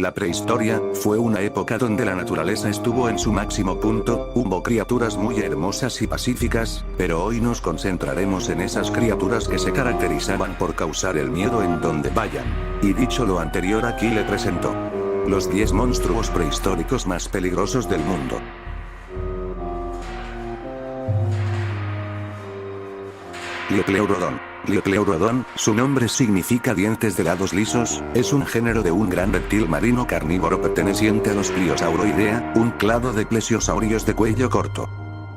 La prehistoria fue una época donde la naturaleza estuvo en su máximo punto, hubo criaturas muy hermosas y pacíficas, pero hoy nos concentraremos en esas criaturas que se caracterizaban por causar el miedo en donde vayan. Y dicho lo anterior, aquí le presento los 10 monstruos prehistóricos más peligrosos del mundo. Liopleurodon. Liopleurodon, su nombre significa dientes de lados lisos, es un género de un gran reptil marino carnívoro perteneciente a los Pliosauroidea, un clado de plesiosaurios de cuello corto.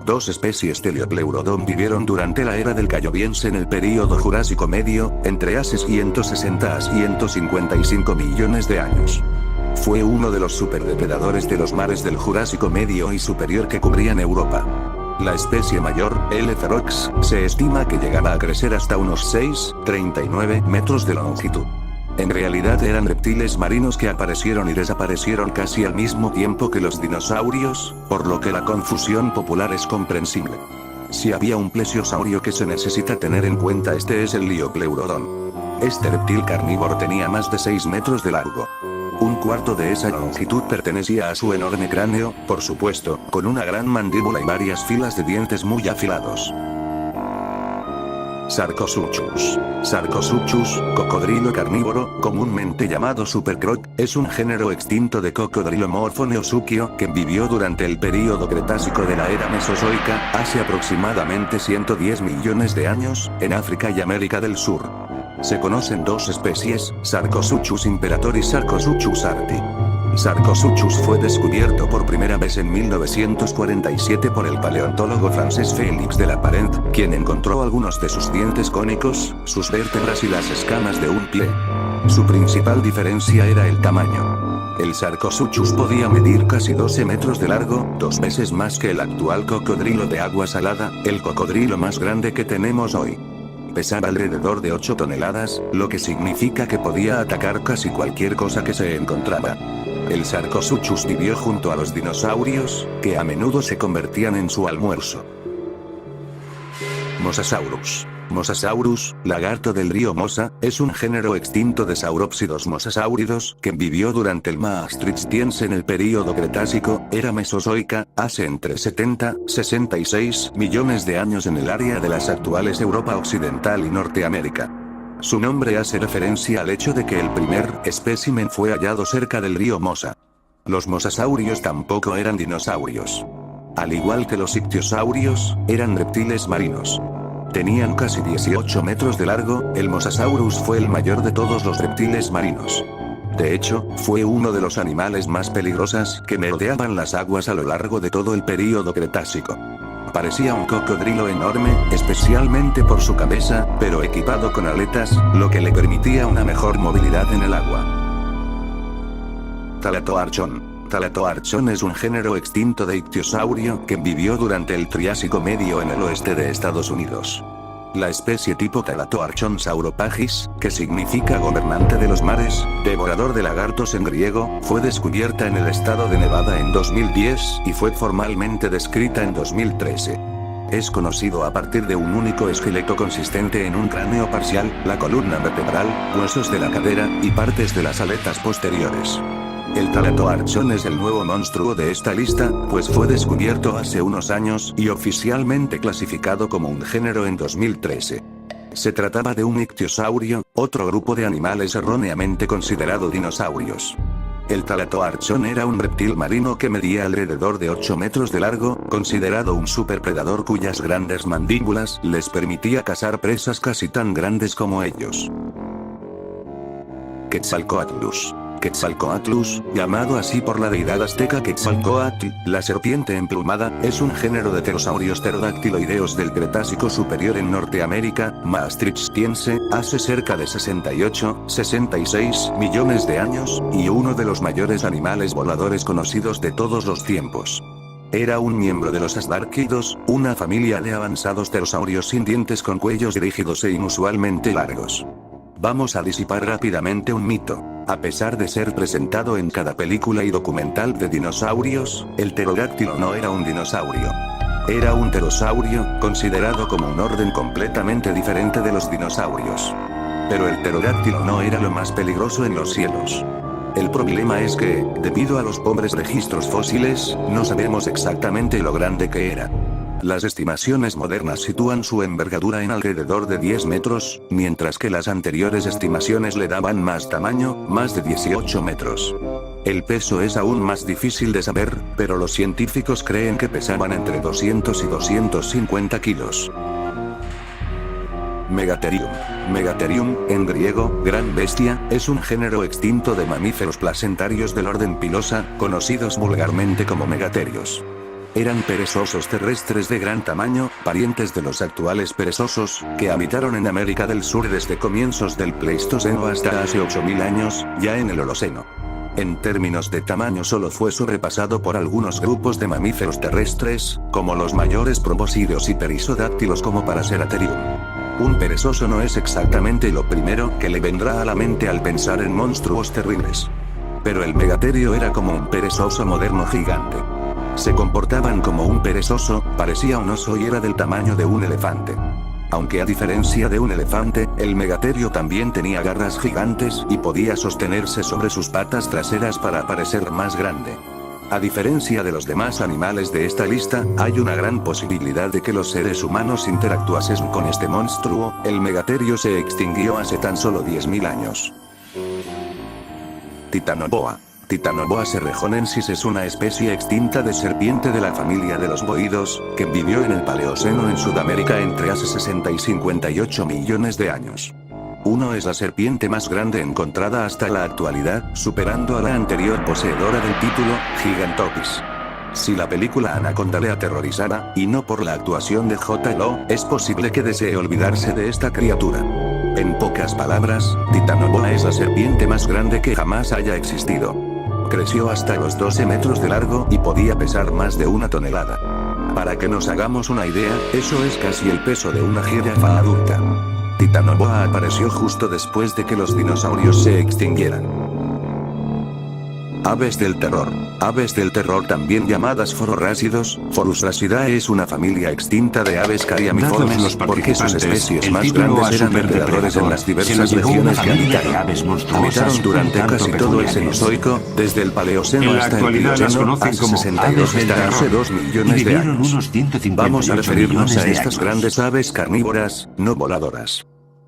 Dos especies de Liopleurodon vivieron durante la era del Cayobiense en el período Jurásico Medio, entre hace 160 a 155 millones de años. Fue uno de los superdepredadores de los mares del Jurásico Medio y Superior que cubrían Europa. La especie mayor, L. ferox, se estima que llegaba a crecer hasta unos 6,39 metros de longitud. En realidad eran reptiles marinos que aparecieron y desaparecieron casi al mismo tiempo que los dinosaurios, por lo que la confusión popular es comprensible. Si había un plesiosaurio que se necesita tener en cuenta, este es el Liopleurodon. Este reptil carnívoro tenía más de 6 metros de largo. Un cuarto de esa longitud pertenecía a su enorme cráneo, por supuesto, con una gran mandíbula y varias filas de dientes muy afilados. Sarcosuchus. Sarcosuchus, cocodrilo carnívoro, comúnmente llamado supercroc, es un género extinto de cocodrilomorfo neosuquio que vivió durante el período Cretácico de la era Mesozoica, hace aproximadamente 110 millones de años, en África y América del Sur. Se conocen dos especies, Sarcosuchus imperator y Sarcosuchus arti. Sarcosuchus fue descubierto por primera vez en 1947 por el paleontólogo francés Félix de la Parent, quien encontró algunos de sus dientes cónicos, sus vértebras y las escamas de un pie. Su principal diferencia era el tamaño. El Sarcosuchus podía medir casi 12 metros de largo, 2 veces más que el actual cocodrilo de agua salada, el cocodrilo más grande que tenemos hoy. Pesaba alrededor de 8 toneladas, lo que significa que podía atacar casi cualquier cosa que se encontraba. El Sarcosuchus vivió junto a los dinosaurios, que a menudo se convertían en su almuerzo. Mosasaurus. Mosasaurus, lagarto del río Mosa, es un género extinto de saurópsidos mosasáuridos que vivió durante el Maastrichtiense en el período Cretácico, era mesozoica, hace entre 70 y 66 millones de años en el área de las actuales Europa Occidental y Norteamérica. Su nombre hace referencia al hecho de que el primer espécimen fue hallado cerca del río Mosa. Los mosasaurios tampoco eran dinosaurios. Al igual que los ictiosaurios, eran reptiles marinos. Tenían casi 18 metros de largo, el Mosasaurus fue el mayor de todos los reptiles marinos. De hecho, fue uno de los animales más peligrosos que merodeaban las aguas a lo largo de todo el período Cretácico. Parecía un cocodrilo enorme, especialmente por su cabeza, pero equipado con aletas, lo que le permitía una mejor movilidad en el agua. Thalatoarchon. Thalatoarchon es un género extinto de ictiosaurio que vivió durante el Triásico Medio en el oeste de Estados Unidos. La especie tipo Thalatoarchon sauropagis, que significa gobernante de los mares, devorador de lagartos en griego, fue descubierta en el estado de Nevada en 2010 y fue formalmente descrita en 2013. Es conocido a partir de un único esqueleto consistente en un cráneo parcial, la columna vertebral, huesos de la cadera, y partes de las aletas posteriores. El Thalatoarchon es el nuevo monstruo de esta lista, pues fue descubierto hace unos años y oficialmente clasificado como un género en 2013. Se trataba de un ictiosaurio, otro grupo de animales erróneamente considerado dinosaurios. El Thalatoarchon era un reptil marino que medía alrededor de 8 metros de largo, considerado un superpredador cuyas grandes mandíbulas les permitía cazar presas casi tan grandes como ellos. Quetzalcoatlus. Quetzalcoatlus, llamado así por la deidad azteca Quetzalcóatl, la serpiente emplumada, es un género de pterosaurios pterodactiloideos del Cretácico Superior en Norteamérica, Maastrichtiense, hace cerca de 68-66 millones de años, y uno de los mayores animales voladores conocidos de todos los tiempos. Era un miembro de los asdarquídeos, una familia de avanzados pterosaurios sin dientes con cuellos rígidos e inusualmente largos. Vamos a disipar rápidamente un mito. A pesar de ser presentado en cada película y documental de dinosaurios, el pterodáctilo no era un dinosaurio. Era un pterosaurio, considerado como un orden completamente diferente de los dinosaurios. Pero el pterodáctilo no era lo más peligroso en los cielos. El problema es que, debido a los pobres registros fósiles, no sabemos exactamente lo grande que era. Las estimaciones modernas sitúan su envergadura en alrededor de 10 metros, mientras que las anteriores estimaciones le daban más tamaño, más de 18 metros. El peso es aún más difícil de saber, pero los científicos creen que pesaban entre 200 y 250 kilos. Megatherium. Megatherium, en griego, gran bestia, es un género extinto de mamíferos placentarios del orden Pilosa, conocidos vulgarmente como megatherios. Eran perezosos terrestres de gran tamaño, parientes de los actuales perezosos, que habitaron en América del Sur desde comienzos del Pleistoceno hasta hace 8000 años, ya en el Holoceno. En términos de tamaño solo fue sobrepasado por algunos grupos de mamíferos terrestres, como los mayores probóscideos y perisodáctilos como Paraceratherium. Un perezoso no es exactamente lo primero que le vendrá a la mente al pensar en monstruos terribles. Pero el megaterio era como un perezoso moderno gigante. Se comportaban como un perezoso, parecía un oso y era del tamaño de un elefante. Aunque a diferencia de un elefante, el megaterio también tenía garras gigantes y podía sostenerse sobre sus patas traseras para parecer más grande. A diferencia de los demás animales de esta lista, hay una gran posibilidad de que los seres humanos interactuasen con este monstruo. El megaterio se extinguió hace tan solo 10.000 años. Titanoboa. Titanoboa serrejonensis es una especie extinta de serpiente de la familia de los boidos, que vivió en el Paleoceno en Sudamérica entre hace 60 y 58 millones de años. Uno es la serpiente más grande encontrada hasta la actualidad, superando a la anterior poseedora del título, Gigantopis. Si la película Anaconda le aterrorizara, y no por la actuación de J. Lo, es posible que desee olvidarse de esta criatura. En pocas palabras, Titanoboa es la serpiente más grande que jamás haya existido. Creció hasta los 12 metros de largo y podía pesar más de 1 tonelada. Para que nos hagamos una idea, eso es casi el peso de una jirafa adulta. Titanoboa apareció justo después de que los dinosaurios se extinguieran. Aves del terror. Aves del terror, también llamadas fororrácidos, Forusracidae, es una familia extinta de aves cariamiformes, porque sus especies más grandes eran depredadores en las diversas regiones que habitaron. Habitaron durante casi todo el Cenozoico, desde el Paleoceno hasta el Plioceno, hace 62 hasta hace 2 millones de años. Vamos a referirnos a estas grandes aves carnívoras, no voladoras.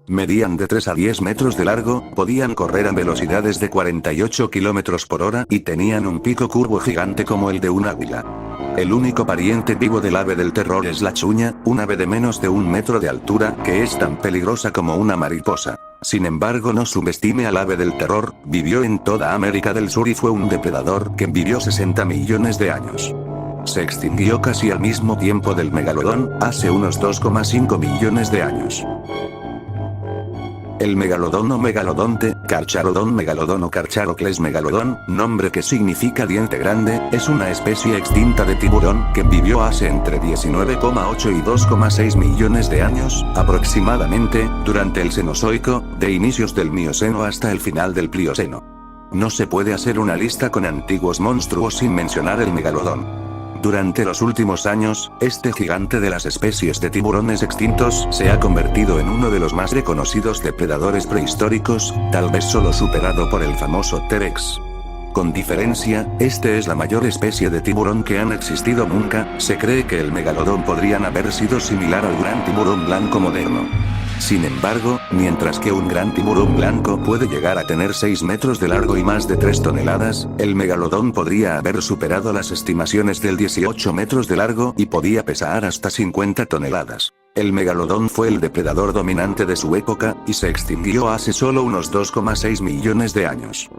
Medían de 3 a 10 metros de largo, podían correr a velocidades de 48 kilómetros por hora y tenían un pico curvo gigante como el de un águila. El único pariente vivo del ave del terror es la chuña, un ave de menos de 1 metro de altura, que es tan peligrosa como una mariposa. Sin embargo, no subestime al ave del terror, vivió en toda América del Sur y fue un depredador que vivió 60 millones de años. Se extinguió casi al mismo tiempo del megalodón, hace unos 2,5 millones de años. El megalodón o megalodonte, Carcharodon megalodon o Carcharocles megalodon, nombre que significa diente grande, es una especie extinta de tiburón que vivió hace entre 19,8 y 2,6 millones de años, aproximadamente, durante el Cenozoico, de inicios del Mioceno hasta el final del Plioceno. No se puede hacer una lista con antiguos monstruos sin mencionar el megalodón. Durante los últimos años, este gigante de las especies de tiburones extintos se ha convertido en uno de los más reconocidos depredadores prehistóricos, tal vez solo superado por el famoso T-Rex. Con diferencia, este es la mayor especie de tiburón que han existido nunca. Se cree que el megalodón podrían haber sido similar al gran tiburón blanco moderno. Sin embargo, mientras que un gran tiburón blanco puede llegar a tener 6 metros de largo y más de 3 toneladas, el megalodón podría haber superado las estimaciones del 18 metros de largo y podía pesar hasta 50 toneladas. El megalodón fue el depredador dominante de su época, y se extinguió hace solo unos 2,6 millones de años.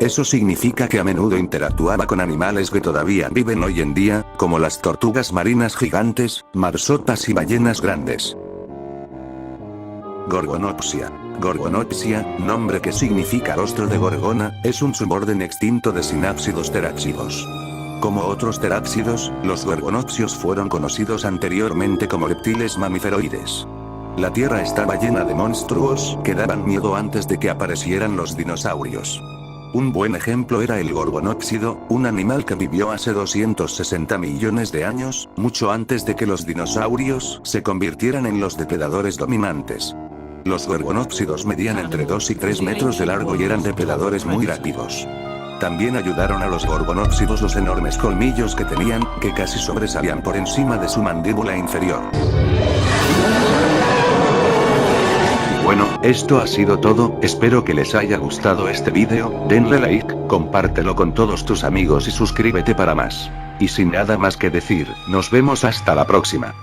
Eso significa que a menudo interactuaba con animales que todavía viven hoy en día, como las tortugas marinas gigantes, marsopas y ballenas grandes. Gorgonopsia. Gorgonopsia, nombre que significa rostro de gorgona, es un suborden extinto de sinápsidos terápsidos. Como otros terápsidos, los gorgonopsios fueron conocidos anteriormente como reptiles mamiferoides. La Tierra estaba llena de monstruos que daban miedo antes de que aparecieran los dinosaurios. Un buen ejemplo era el gorgonópsido, un animal que vivió hace 260 millones de años, mucho antes de que los dinosaurios se convirtieran en los depredadores dominantes. Los gorgonópsidos medían entre 2 y 3 metros de largo y eran depredadores muy rápidos. También ayudaron a los gorgonópsidos los enormes colmillos que tenían, que casi sobresalían por encima de su mandíbula inferior. Bueno, esto ha sido todo, espero que les haya gustado este vídeo, denle like, compártelo con todos tus amigos y suscríbete para más. Y sin nada más que decir, nos vemos hasta la próxima.